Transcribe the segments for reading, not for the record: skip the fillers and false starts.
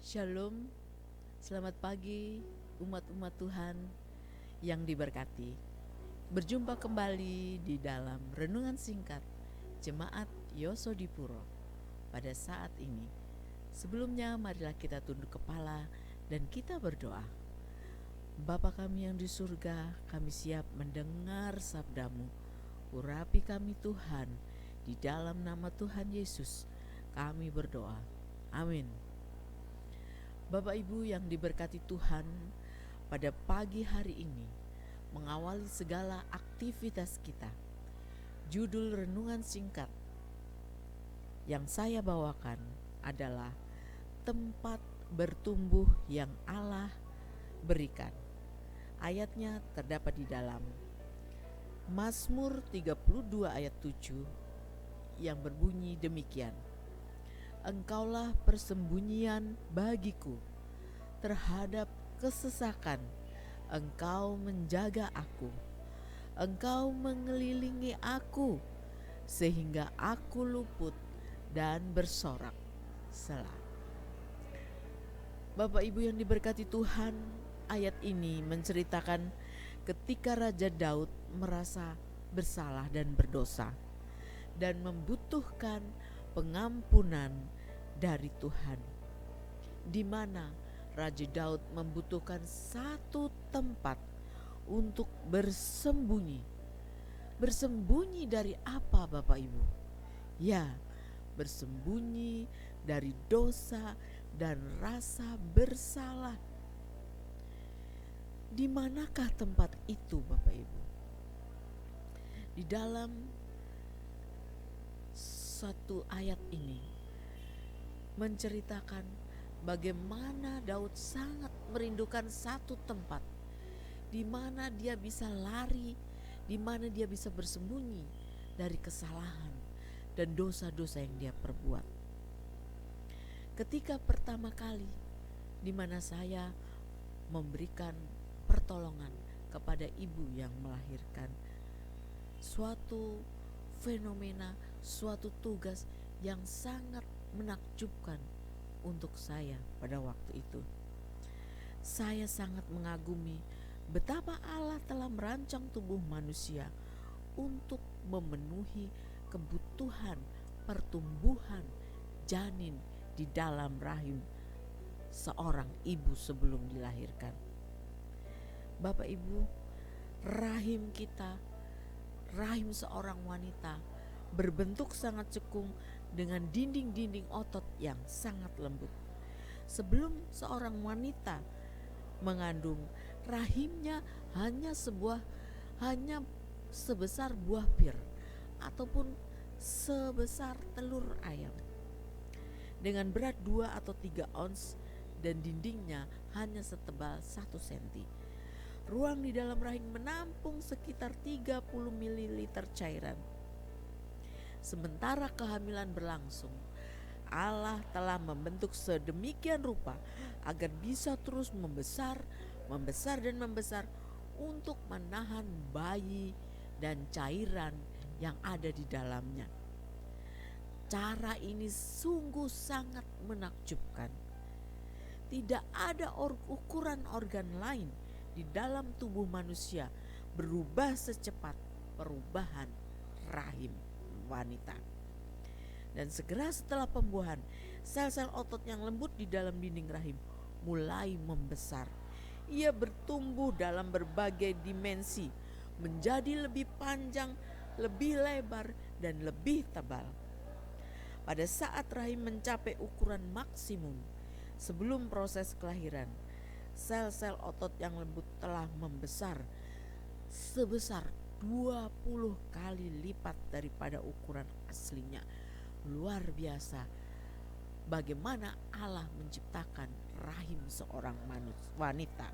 Shalom, selamat pagi umat-umat Tuhan yang diberkati. Berjumpa kembali di dalam renungan singkat Jemaat Yosodipuro pada saat ini. Sebelumnya marilah kita tunduk kepala dan kita berdoa. Bapa kami yang di surga, kami siap mendengar sabdamu. Urapi kami Tuhan, di dalam nama Tuhan Yesus kami berdoa. Amin. Bapak Ibu yang diberkati Tuhan, pada pagi hari ini mengawali segala aktivitas kita. Judul renungan singkat yang saya bawakan adalah tempat bertumbuh yang Allah berikan. Ayatnya terdapat di dalam Mazmur 32 ayat 7 yang berbunyi demikian. Engkaulah persembunyian bagiku terhadap kesesakan, Engkau menjaga aku. Engkau mengelilingi aku sehingga aku luput dan bersorak. Selah. Bapak Ibu yang diberkati Tuhan, ayat ini menceritakan ketika Raja Daud merasa bersalah dan berdosa dan membutuhkan pengampunan dari Tuhan, di mana Raja Daud membutuhkan satu tempat untuk bersembunyi. Bersembunyi dari apa, Bapak Ibu? Ya, bersembunyi dari dosa dan rasa bersalah. Di manakah tempat itu, Bapak Ibu? Di dalam satu ayat ini menceritakan bagaimana Daud sangat merindukan satu tempat di mana dia bisa lari, di mana dia bisa bersembunyi dari kesalahan dan dosa-dosa yang dia perbuat. Ketika pertama kali di mana saya memberikan pertolongan kepada ibu yang melahirkan, suatu fenomena, suatu tugas yang sangat menakjubkan untuk saya pada waktu itu. Saya sangat mengagumi betapa Allah telah merancang tubuh manusia untuk memenuhi kebutuhan pertumbuhan janin di dalam rahim seorang ibu sebelum dilahirkan. Bapak Ibu, rahim kita, rahim seorang wanita berbentuk sangat cekung dengan dinding-dinding otot yang sangat lembut. Sebelum seorang wanita mengandung, rahimnya hanya sebesar buah pir ataupun sebesar telur ayam, dengan berat 2 atau 3 ons dan dindingnya hanya setebal 1 senti. Ruang di dalam rahim menampung sekitar 30 ml cairan. Sementara kehamilan berlangsung, Allah telah membentuk sedemikian rupa agar bisa terus membesar untuk menahan bayi dan cairan yang ada di dalamnya. Cara ini sungguh sangat menakjubkan. Tidak ada ukuran organ lain di dalam tubuh manusia berubah secepat perubahan rahim wanita. Dan segera setelah pembuahan, sel-sel otot yang lembut di dalam dinding rahim mulai membesar. Ia bertumbuh dalam berbagai dimensi, menjadi lebih panjang, lebih lebar, dan lebih tebal. Pada saat rahim mencapai ukuran maksimum sebelum proses kelahiran, sel-sel otot yang lembut telah membesar sebesar 20 kali lipat daripada ukuran aslinya. Luar biasa bagaimana Allah menciptakan rahim seorang wanita.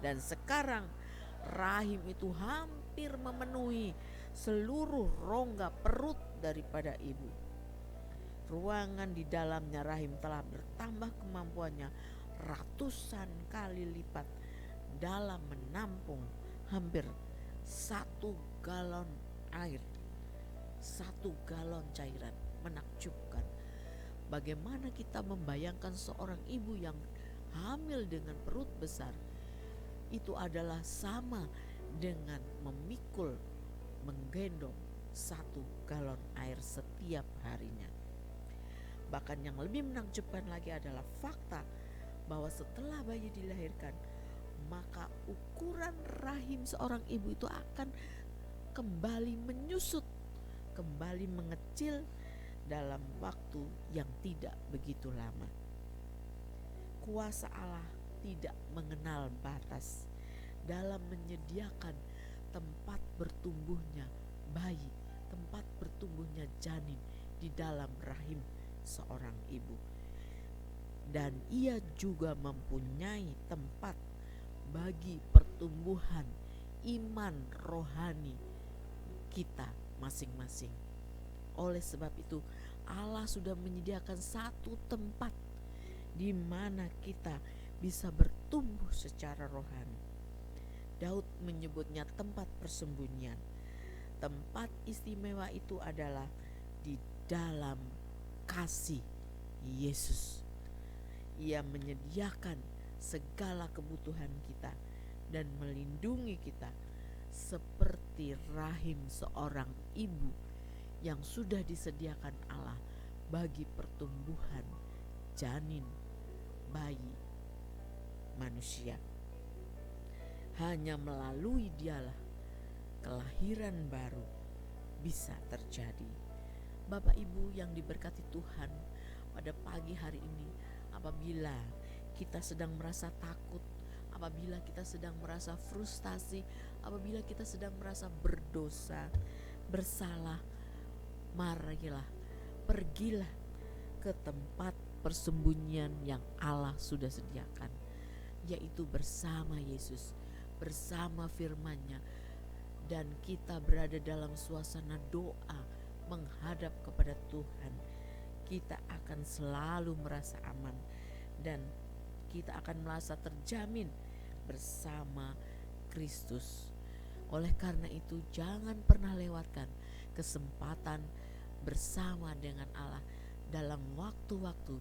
Dan sekarang rahim itu hampir memenuhi seluruh rongga perut daripada ibu. Ruangan di dalamnya rahim telah bertambah kemampuannya ratusan kali lipat dalam menampung hampir 1 galon air, 1 galon cairan. Menakjubkan Bagaimana kita membayangkan seorang ibu yang hamil dengan perut besar, itu adalah sama dengan menggendong 1 galon air setiap harinya. Bahkan yang lebih menakjubkan lagi adalah fakta bahwa setelah bayi dilahirkan, maka ukuran rahim seorang ibu itu akan kembali menyusut, kembali mengecil dalam waktu yang tidak begitu lama. Kuasa Allah tidak mengenal batas dalam menyediakan tempat bertumbuhnya bayi, tempat bertumbuhnya janin di dalam rahim seorang ibu. Dan ia juga mempunyai tempat bagi pertumbuhan iman rohani kita masing-masing. Oleh sebab itu, Allah sudah menyediakan satu tempat di mana kita bisa bertumbuh secara rohani. Daud menyebutnya tempat persembunyian. Tempat istimewa itu adalah di dalam kasih Yesus. Ia menyediakan segala kebutuhan kita dan melindungi kita seperti rahim seorang ibu yang sudah disediakan Allah bagi pertumbuhan janin bayi manusia. Hanya melalui dialah kelahiran baru bisa terjadi. Bapak Ibu yang diberkati Tuhan, pada pagi hari ini, apabila kita sedang merasa takut, apabila kita sedang merasa frustasi, apabila kita sedang merasa berdosa, bersalah, marilah, pergilah ke tempat persembunyian yang Allah sudah sediakan, yaitu bersama Yesus, bersama firman-Nya, dan kita berada dalam suasana doa menghadap kepada Tuhan. Kita akan selalu merasa aman dan kita akan merasa terjamin bersama Kristus. Oleh karena itu, jangan pernah lewatkan kesempatan bersama dengan Allah dalam waktu-waktu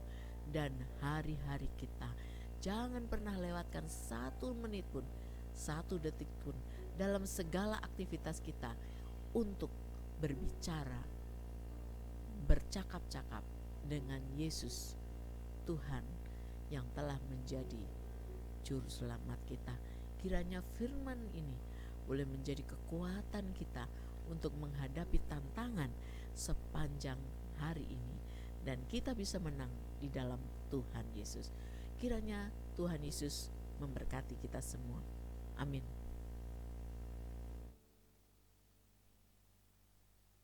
dan hari-hari kita. Jangan pernah lewatkan 1 menit pun, 1 detik pun dalam segala aktivitas kita untuk berbicara, bercakap-cakap dengan Yesus, Tuhan yang telah menjadi juru selamat kita. Kiranya firman ini boleh menjadi kekuatan kita untuk menghadapi tantangan sepanjang hari ini, dan kita bisa menang di dalam Tuhan Yesus. Kiranya Tuhan Yesus memberkati kita semua. Amin.